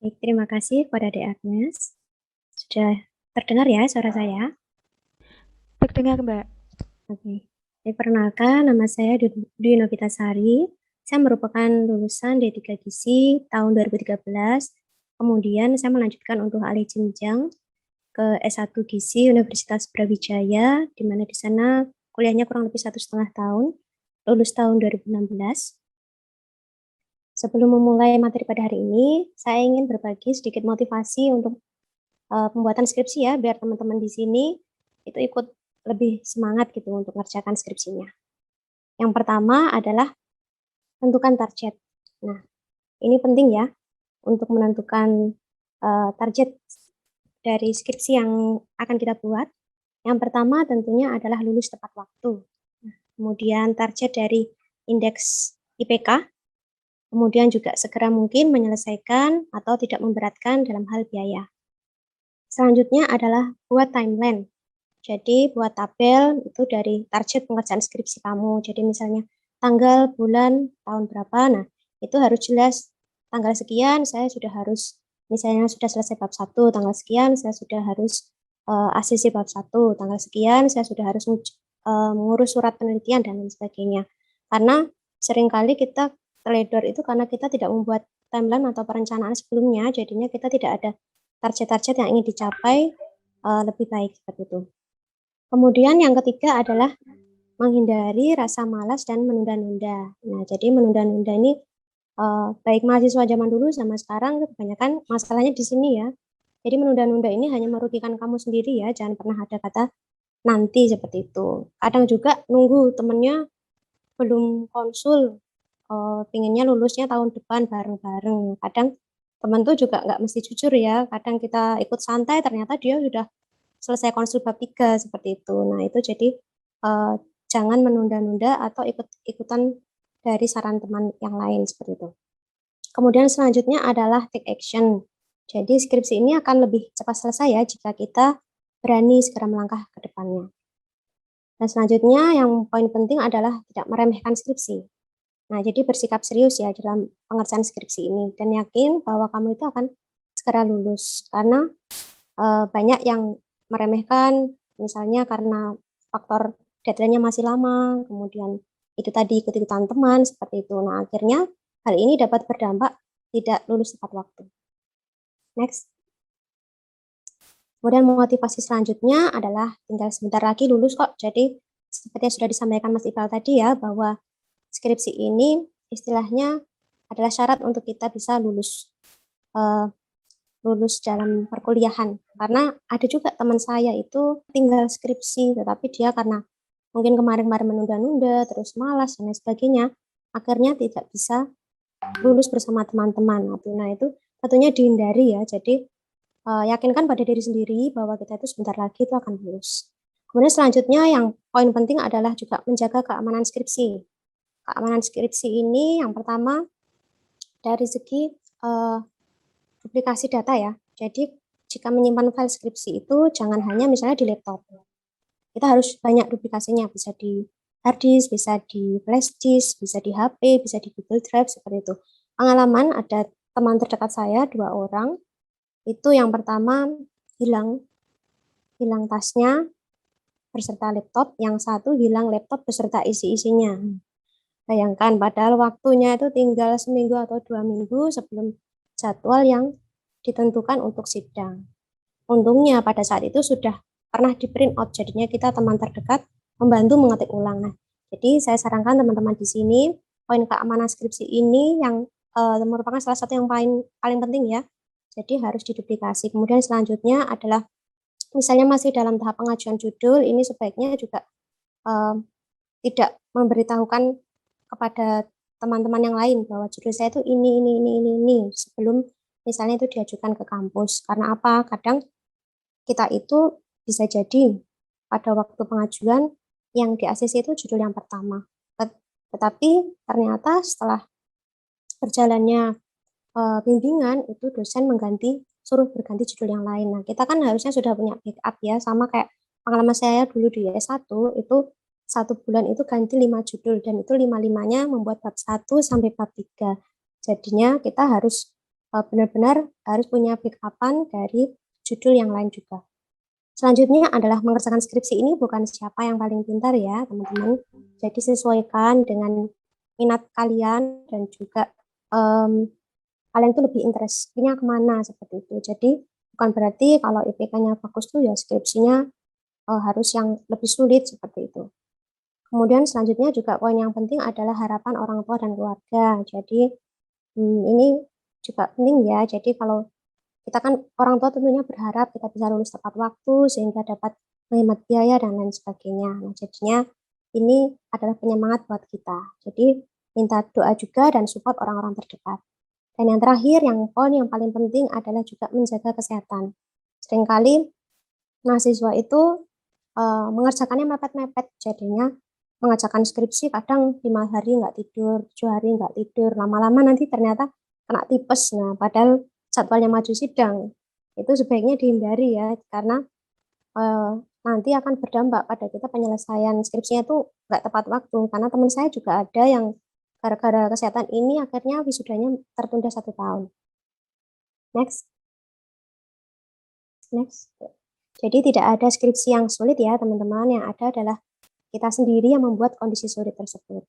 Baik, terima kasih kepada Dek Agnes. Sudah terdengar ya suara saya? Terdengar, Mbak. Oke. Perkenalkan, nama saya Dwi Novitasari. Saya merupakan lulusan D3 Gizi tahun 2013. Kemudian saya melanjutkan untuk alih jenjang ke S1 Gizi Universitas Brawijaya, di mana di sana kuliahnya kurang lebih 1,5 tahun, lulus tahun 2016. Sebelum memulai materi pada hari ini, saya ingin berbagi sedikit motivasi untuk pembuatan skripsi ya, biar teman-teman di sini itu ikut lebih semangat gitu untuk mengerjakan skripsinya. Yang pertama adalah tentukan target. Nah, ini penting ya untuk menentukan target dari skripsi yang akan kita buat. Yang pertama tentunya adalah lulus tepat waktu. Nah, kemudian target dari indeks IPK, kemudian juga segera mungkin menyelesaikan atau tidak memberatkan dalam hal biaya. Selanjutnya adalah buat timeline. Jadi buat tabel itu dari target pengerjaan skripsi kamu. Jadi misalnya tanggal, bulan, tahun berapa. Nah, itu harus jelas tanggal sekian saya sudah harus, misalnya sudah selesai bab 1, tanggal sekian saya sudah harus ACC bab 1, tanggal sekian saya sudah harus mengurus surat penelitian dan lain sebagainya. Karena seringkali kita teledor itu karena kita tidak membuat timeline atau perencanaan sebelumnya, jadinya kita tidak ada target-target yang ingin dicapai lebih baik seperti itu. Kemudian yang ketiga adalah menghindari rasa malas dan menunda-nunda. Nah, jadi menunda-nunda ini baik mahasiswa zaman dulu sama sekarang kebanyakan masalahnya di sini ya. Jadi menunda-nunda ini hanya merugikan kamu sendiri ya, jangan pernah ada kata nanti seperti itu. Kadang juga nunggu temennya belum konsul, pinginnya lulusnya tahun depan bareng-bareng. Kadang teman tuh juga nggak mesti jujur ya, kadang kita ikut santai ternyata dia sudah selesai konsul bab 3 seperti itu. Nah, itu jadi uh, jangan menunda-nunda atau ikut-ikutan dari saran teman yang lain seperti itu. Kemudian selanjutnya adalah take action. Jadi skripsi ini akan lebih cepat selesai ya jika kita berani segera melangkah ke depannya. Dan selanjutnya yang poin penting adalah tidak meremehkan skripsi. Nah, jadi bersikap serius ya dalam pengerjaan skripsi ini dan yakin bahwa kamu itu akan segera lulus karena banyak yang meremehkan, misalnya karena faktor deadline-nya masih lama, kemudian itu tadi ikut-ikutan teman, seperti itu. Nah, akhirnya hal ini dapat berdampak tidak lulus tepat waktu. Next. Kemudian motivasi selanjutnya adalah tinggal sebentar lagi lulus kok. Jadi seperti yang sudah disampaikan Mas Iqbal tadi ya, bahwa skripsi ini istilahnya adalah syarat untuk kita bisa lulus. Lulus dalam perkuliahan. Karena ada juga teman saya itu tinggal skripsi, tetapi dia karena mungkin kemarin-kemarin menunda-nunda, terus malas, dan lain sebagainya, akhirnya tidak bisa lulus bersama teman-teman. Nah, itu tentunya dihindari ya. Jadi, yakinkan pada diri sendiri bahwa kita itu sebentar lagi itu akan lulus. Kemudian selanjutnya yang poin penting adalah juga menjaga keamanan skripsi. Keamanan skripsi ini yang pertama dari segi duplikasi data ya. Jadi jika menyimpan file skripsi itu jangan hanya misalnya di laptop. Kita harus banyak duplikasinya, bisa di hard disk, bisa di flash disk, bisa di HP, bisa di Google Drive seperti itu. Pengalaman ada teman terdekat saya 2 orang, itu yang pertama hilang hilang tasnya beserta laptop, yang satu hilang laptop beserta isi-isinya. Bayangkan, padahal waktunya itu tinggal seminggu atau 2 minggu sebelum jadwal yang ditentukan untuk sidang. Untungnya pada saat itu sudah pernah di print out, jadinya kita teman terdekat membantu mengetik ulang. Nah, jadi saya sarankan teman-teman di sini, poin keamanan skripsi ini yang merupakan salah satu yang paling paling penting ya. Jadi harus diduplikasi. Kemudian selanjutnya adalah misalnya masih dalam tahap pengajuan judul, ini sebaiknya juga eh, tidak memberitahukan kepada teman-teman yang lain bahwa judul saya itu ini sebelum misalnya itu diajukan ke kampus. Karena apa? Kadang kita itu bisa jadi pada waktu pengajuan yang di ACC itu judul yang pertama. Tetapi ternyata setelah berjalannya bimbingan itu dosen suruh berganti judul yang lain. Nah, kita kan harusnya sudah punya backup ya, sama kayak pengalaman saya dulu di S1 itu 1 bulan itu ganti 5 judul dan itu lima-limanya membuat bab 1 sampai bab 3. Jadinya kita harus benar-benar harus punya backup-an dari judul yang lain juga. Selanjutnya adalah mengerjakan skripsi ini bukan siapa yang paling pintar ya, teman-teman. Jadi sesuaikan dengan minat kalian dan juga kalian tuh lebih interestnya kemana seperti itu. Jadi bukan berarti kalau IPK-nya bagus tuh ya skripsinya harus yang lebih sulit seperti itu. Kemudian selanjutnya juga poin yang penting adalah harapan orang tua dan keluarga. Jadi ini juga penting ya. Jadi kalau kita kan orang tua tentunya berharap kita bisa lulus tepat waktu sehingga dapat menghemat biaya dan lain sebagainya. Nah, jadinya ini adalah penyemangat buat kita. Jadi minta doa juga dan support orang-orang terdekat. Dan yang terakhir, yang poin yang paling penting adalah juga menjaga kesehatan. Seringkali mahasiswa itu mengerjakannya mepet-mepet, jadinya mengerjakan skripsi kadang 5 hari nggak tidur, 7 hari nggak tidur, lama-lama nanti ternyata kena tipes. Nah, padahal jadwalnya maju sidang, itu sebaiknya dihindari ya, karena nanti akan berdampak pada kita penyelesaian skripsinya itu nggak tepat waktu. Karena teman saya juga ada yang gara-gara kesehatan ini akhirnya wisudanya tertunda 1 tahun. Next, next. Jadi tidak ada skripsi yang sulit ya teman-teman, yang ada adalah kita sendiri yang membuat kondisi sulit tersebut.